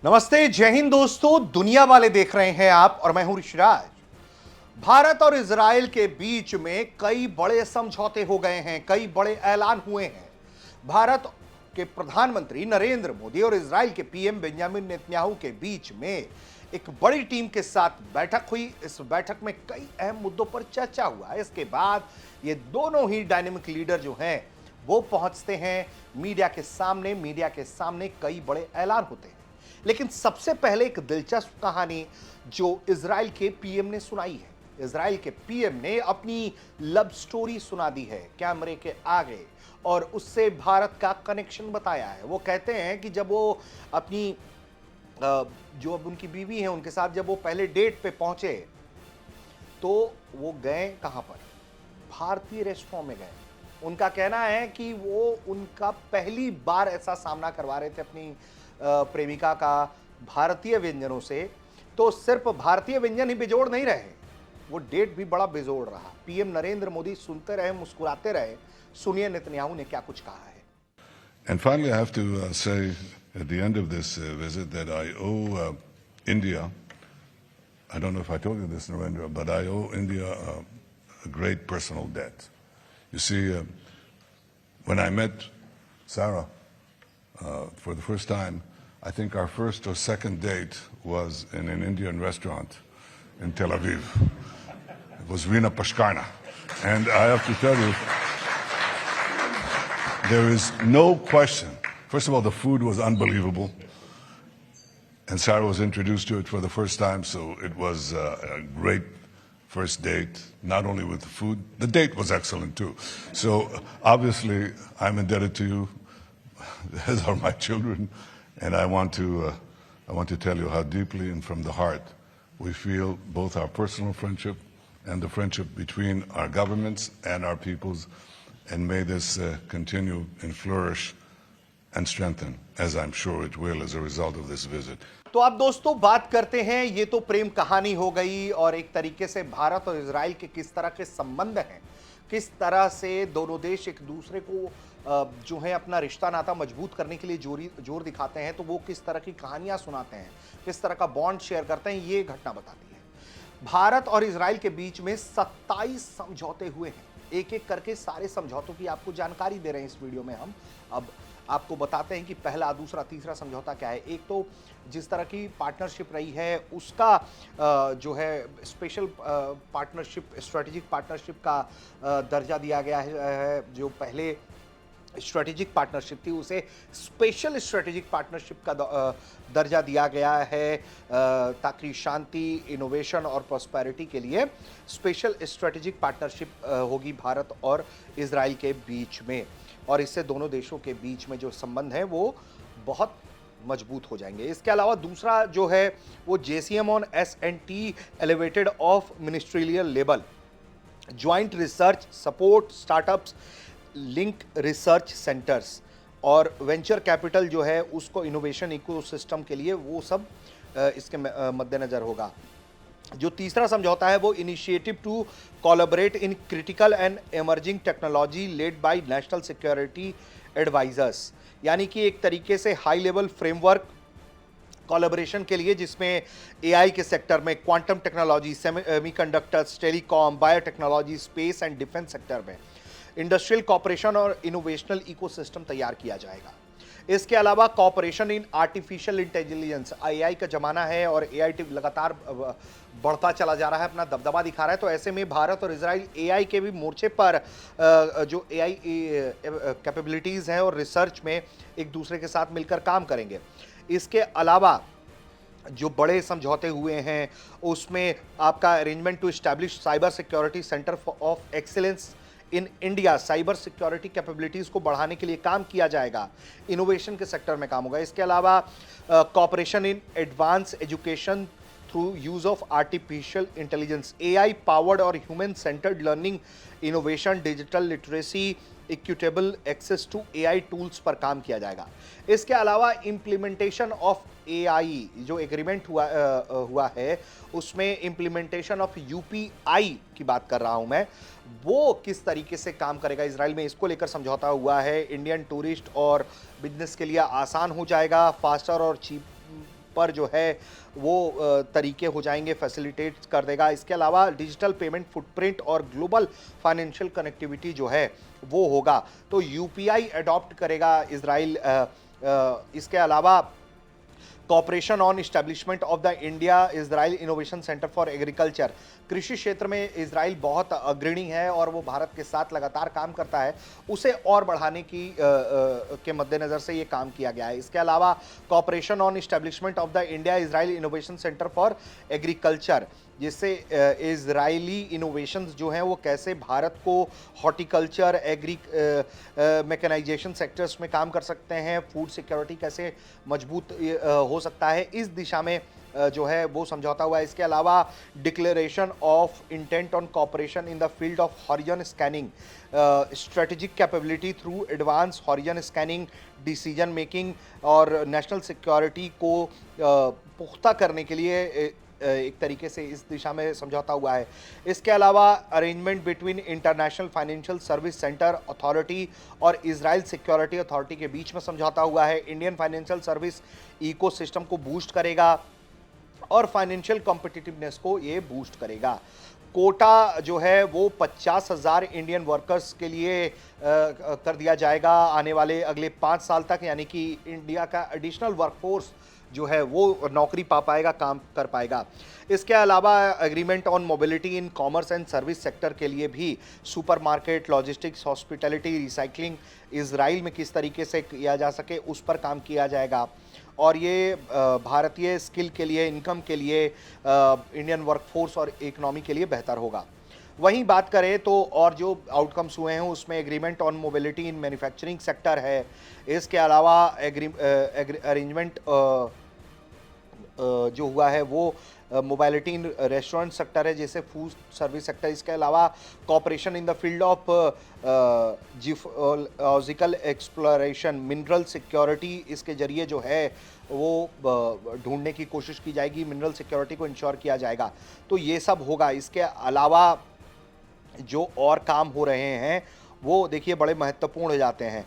नमस्ते, जय हिंद दोस्तों। दुनिया वाले देख रहे हैं आप और मैं हूं ऋषिराज। भारत और इजराइल के बीच में कई बड़े समझौते हो गए हैं, कई बड़े ऐलान हुए हैं। भारत के प्रधानमंत्री नरेंद्र मोदी और इजराइल के पीएम बेंजामिन नेतन्याहू के बीच में एक बड़ी टीम के साथ बैठक हुई। इस बैठक में कई अहम मुद्दों पर चर्चा हुआ। इसके बाद ये दोनों ही डायनेमिक लीडर जो हैं वो पहुंचते हैं मीडिया के सामने। मीडिया के सामने कई बड़े ऐलान होते हैं, लेकिन सबसे पहले एक दिलचस्प कहानी जो इजराइल के पीएम ने सुनाई है। इजराइल के पीएम ने अपनी लव स्टोरी सुना दी है कैमरे के आगे और उससे भारत का कनेक्शन बताया है। वो कहते हैं कि जब वो अपनी जो अब उनकी बीवी है उनके साथ जब वो पहले डेट पे पहुंचे तो वो गए कहां पर? भारतीय रेस्टोरेंट में गए। उनका कहना है कि वो उनका पहली बार ऐसा सामना करवा रहे थे अपनी प्रेमिका का भारतीय व्यंजनों से। तो सिर्फ भारतीय व्यंजन ही बेजोड़ नहीं रहे, वो डेट भी बड़ा बेजोड़ रहा। पीएम नरेंद्र मोदी सुनते रहे, मुस्कुराते रहे। सुनिए नेतन्याहू ने क्या कुछ कहा है। And finally, I have to say at the end of this visit that I owe India, I don't know if I told you this, Narendra, but I owe India a great personal debt. You see, when I met Sarah for the first time, I think our first or second date was in an Indian restaurant in Tel Aviv. It was Rina Pashkarna. And I have to tell you, there is no question. First of all, the food was unbelievable. And Sarah was introduced to it for the first time, so it was a great first date, not only with the food, the date was excellent too. So obviously, I'm indebted to you, as are my children, and I want to tell you how deeply and from the heart we feel both our personal friendship and the friendship between our governments and our peoples, and may this continue and flourish and strengthen, as I'm sure it will as a result of this visit. तो आप दोस्तों बात करते हैं, ये तो प्रेम कहानी हो गई और एक तरीके से भारत और इजराइल के किस तरह के संबंध हैं, किस तरह से दोनों देश एक दूसरे को जो है अपना रिश्ता नाता मजबूत करने के लिए जोर दिखाते हैं, तो वो किस तरह की कहानियां सुनाते हैं, किस तरह का बॉन्ड शेयर करते हैं, ये घटना बताती है। भारत और इजराइल के बीच में 27 समझौते हुए हैं। एक एक करके सारे समझौतों की आपको जानकारी दे रहे हैं इस वीडियो में हम। अब आपको बताते हैं कि पहला, दूसरा, तीसरा समझौता क्या है। एक तो जिस तरह की पार्टनरशिप रही है उसका जो है स्पेशल पार्टनरशिप, स्ट्रेटेजिक पार्टनरशिप का दर्जा दिया गया है। जो पहले स्ट्रेटेजिक पार्टनरशिप थी उसे स्पेशल स्ट्रेटेजिक पार्टनरशिप का दर्जा दिया गया है, ताकि शांति, इनोवेशन और प्रॉस्पेरिटी के लिए स्पेशल स्ट्रेटेजिक पार्टनरशिप होगी भारत और इजराइल के बीच में, और इससे दोनों देशों के बीच में जो संबंध है वो बहुत मजबूत हो जाएंगे। इसके अलावा दूसरा जो है वो JCM on S&T elevated of ministerial level, joint research support startups, link research centres और वेंचर कैपिटल जो है उसको इनोवेशन इकोसिस्टम के लिए, वो सब इसके मद्देनजर होगा। जो तीसरा समझौता है वो initiative to collaborate in critical and emerging technology led by national security advisers, यानी कि एक तरीके से हाई लेवल फ्रेमवर्क कोलैबोरेशन के लिए, जिसमें AI के सेक्टर में, quantum technology, semiconductors, telecom, biotechnology, space and defence sector में इंडस्ट्रियल कॉपरेशन और इनोवेशनल इकोसिस्टम तैयार किया जाएगा। इसके अलावा cooperation in artificial intelligence, AI का जमाना है और AI लगातार बढ़ता चला जा रहा है, अपना दबदबा दिखा रहा है। तो ऐसे में भारत और इजराइल AI के भी मोर्चे पर जो AI कैपेबिलिटीज़ हैं और रिसर्च में एक दूसरे के साथ मिलकर काम करेंगे। इसके अलावा जो बड़े समझौते हुए हैं उसमें आपका arrangement to establish cyber security centre of excellence in India, cyber security capabilities को बढ़ाने के लिए काम किया जाएगा। इनोवेशन के सेक्टर में काम होगा। इसके अलावा cooperation in advance education through use of artificial intelligence, AI powered और human centred learning, innovation, digital literacy, equitable access to AI tools पर काम किया जाएगा। इसके अलावा इम्प्लीमेंटेशन ऑफ AI जो एग्रीमेंट हुआ है उसमें इम्प्लीमेंटेशन ऑफ UPI की बात कर रहा हूं मैं, वो किस तरीके से काम करेगा इजराइल में, इसको लेकर समझौता हुआ है। इंडियन टूरिस्ट और बिजनेस के लिए आसान हो जाएगा, फास्टर और चीप पर जो है वो तरीके हो जाएंगे, फैसिलिटेट कर देगा। इसके अलावा डिजिटल पेमेंट फुटप्रिंट और ग्लोबल फाइनेंशियल कनेक्टिविटी जो है वो होगा। तो यूपीआई अडॉप्ट करेगा इजराइल। इसके अलावा cooperation on establishment of the India Israel innovation centre for agriculture. कृषि क्षेत्र में इजराइल बहुत अग्रणी है और वो भारत के साथ लगातार काम करता है, उसे और बढ़ाने की के मद्देनजर से ये काम किया गया है। इसके अलावा cooperation on establishment of the India Israel innovation centre for agriculture, जिससे इजरायली इनोवेशंस जो हैं वो कैसे भारत को हॉर्टिकल्चर, एग्री मैकेनाइजेशन सेक्टर्स में काम कर सकते हैं, फूड सिक्योरिटी कैसे मजबूत हो सकता है, इस दिशा में जो है वो समझौता हुआ है। इसके अलावा declaration of intent on cooperation in the field of horizon scanning, strategic capability through advance horizon scanning, decision making और नेशनल सिक्योरिटी को पुख्ता करने के लिए एक तरीके से इस दिशा में समझौता हुआ है। इसके अलावा arrangement between international financial service centre authority और इजराइल सिक्योरिटी अथॉरिटी के बीच में समझौता हुआ है। इंडियन फाइनेंशियल सर्विस इकोसिस्टम को बूस्ट करेगा और फाइनेंशियल कॉम्पिटिटिवनेस को ये बूस्ट करेगा। कोटा जो है वो 50,000 इंडियन वर्कर्स के लिए कर दिया जाएगा आने वाले अगले 5 साल तक, यानी कि इंडिया का एडिशनल वर्कफोर्स जो है वो नौकरी पा पाएगा, काम कर पाएगा। इसके अलावा agreement on mobility in commerce and service sector के लिए भी supermarket, logistics, hospitality, recycling Israel में किस तरीके से किया जा सके उस पर काम किया जाएगा। और ये भारतीय स्किल के लिए, इनकम के लिए, इंडियन वर्कफोर्स और इकोनॉमी के लिए बेहतर होगा। वहीं बात करें तो और जो आउटकम्स हुए हैं उसमें agreement on mobility in manufacturing sector है। इसके अलावा अरेंजमेंट जो हुआ है वो मोबिलिटी इन रेस्टोरेंट सेक्टर है, जैसे फूड सर्विस सेक्टर। इसके अलावा cooperation in the field of geological exploration, mineral security, इसके जरिए जो है वो ढूंढने की कोशिश की जाएगी, मिनरल सिक्योरिटी को इंश्योर किया जाएगा। तो ये सब होगा। इसके अलावा जो और काम हो रहे हैं वो देखिए बड़े महत्वपूर्ण हो जाते हैं।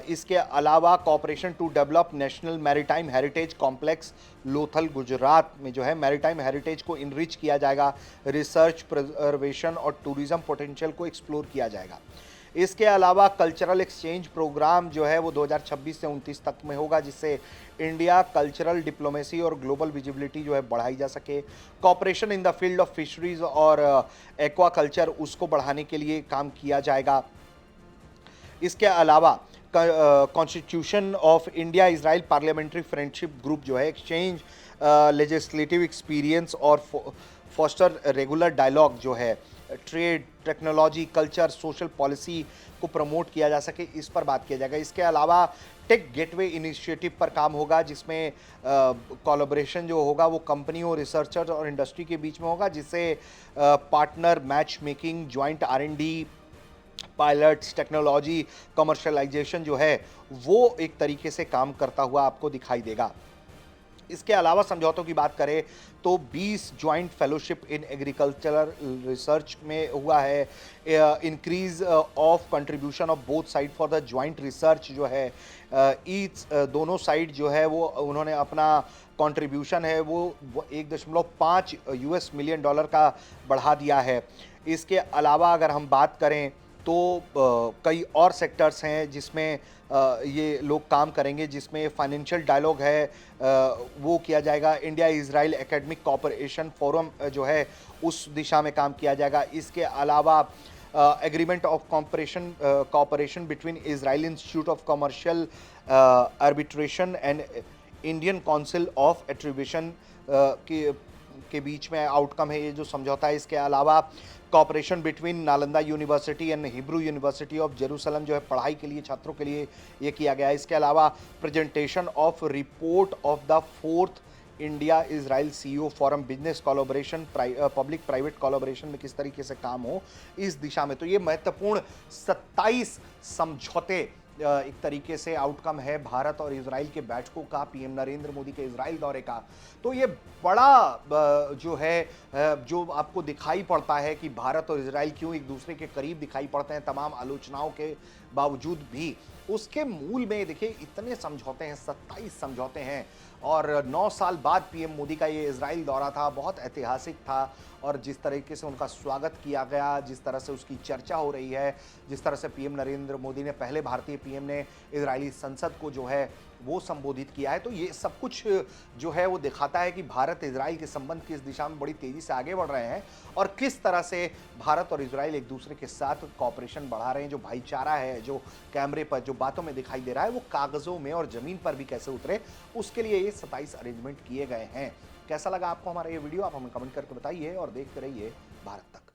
इसके अलावा cooperation to develop national maritime heritage complex Lothal Gujarat में जो है मैरीटाइम हेरिटेज को इनरिच किया जाएगा, रिसर्च, प्रिजर्वेशन और टूरिज्म पोटेंशियल को एक्सप्लोर किया जाएगा। इसके अलावा कल्चरल एक्सचेंज प्रोग्राम जो है वो 2026 से 29 तक में होगा, जिससे इंडिया कल्चरल डिप्लोमेसी और ग्लोबल विजिबिलिटी जो है बढ़ाई जा सके। Cooperation in the field of fisheries और एक्वा कल्चर, उसको बढ़ाने के लिए काम किया जाएगा। इसके अलावा constitution of India Israel parliamentary friendship group जो है एक्सचेंज लेजिस्लेटिव एक्सपीरियंस और फॉस्टर रेगुलर डायलॉग जो है trade, technology, culture, social policy को प्रमोट किया जा सके, इस पर बात किया जाएगा। इसके अलावा टेक गेटवे इनिशिएटिव पर काम होगा, जिसमें कोलैबोरेशन जो होगा वो कंपनियों, रिसर्चर्स और इंडस्ट्री के बीच में होगा, जिससे partner match making, joint R&D, pilots, technology, commercialisation जो है वो एक तरीके से काम करता हुआ आपको दिखाई देगा। इसके अलावा समझौतों की बात करें तो 20 joint fellowship in agricultural research में हुआ है। Increase of contribution of both side for the joint research जो है ईच दोनों साइड जो है वो उन्होंने अपना कंट्रीब्यूशन है वो $1.5 US मिलियन का बढ़ा दिया है। इसके अलावा अगर हम बात करें तो कई और सेक्टर्स हैं जिसमें ये लोग काम करेंगे, जिसमें फाइनेंशियल डायलॉग है वो किया जाएगा। India Israel academic cooperation forum जो है उस दिशा में काम किया जाएगा। इसके अलावा agreement of cooperation between Israel institute of commercial arbitration and Indian council of attribution के बीच में आउटकम है ये जो समझौता है। इसके अलावा cooperation between Nalanda university and Hebrew university of Jerusalem जो है पढ़ाई के लिए, छात्रों के लिए ये किया गया है। इसके अलावा presentation of report of the 4th India Israel CEO forum, business collaboration, public private collaboration में किस तरीके से काम हो इस दिशा में। तो ये महत्वपूर्ण 27 समझौते एक तरीके से आउटकम है भारत और इजराइल के बैठकों का, PM नरेंद्र मोदी के इजराइल दौरे का। तो ये बड़ा जो है जो आपको दिखाई पड़ता है कि भारत और इजराइल क्यों एक दूसरे के करीब दिखाई पड़ते हैं तमाम आलोचनाओं के बावजूद भी उसके मूल में देखिए इतने समझौते हैं, 27 समझौते हैं और 9 साल बाद पीएम मोदी का ये इजराइल दौरा था, बहुत ऐतिहासिक था और जिस तरीके से उनका स्वागत किया गया, जिस तरह से उसकी चर्चा हो रही है, जिस तरह से पीएम नरेंद्र मोदी ने, पहले भारतीय पीएम ने इजरायली संसद को जो है वो संबोधित किया है, तो ये सब कुछ जो है वो दिखाता है कि भारत इजराइल के संबंध किस दिशा में बड़ी तेजी से आगे बढ़ रहे हैं और किस तरह से भारत और इजराइल एक दूसरे के साथ कॉपरेशन बढ़ा रहे हैं। जो भाईचारा है, जो कैमरे पर, जो बातों में दिखाई दे रहा है, वो कागजों में और जमीन पर भी कैसे उतरे, उसके लिए ये 27 अरेंजमेंट किए गए हैं। कैसा लगा आपको हमारा ये वीडियो? आप हमें कमेंट करके बताइए और देखते रहिए भारत तक।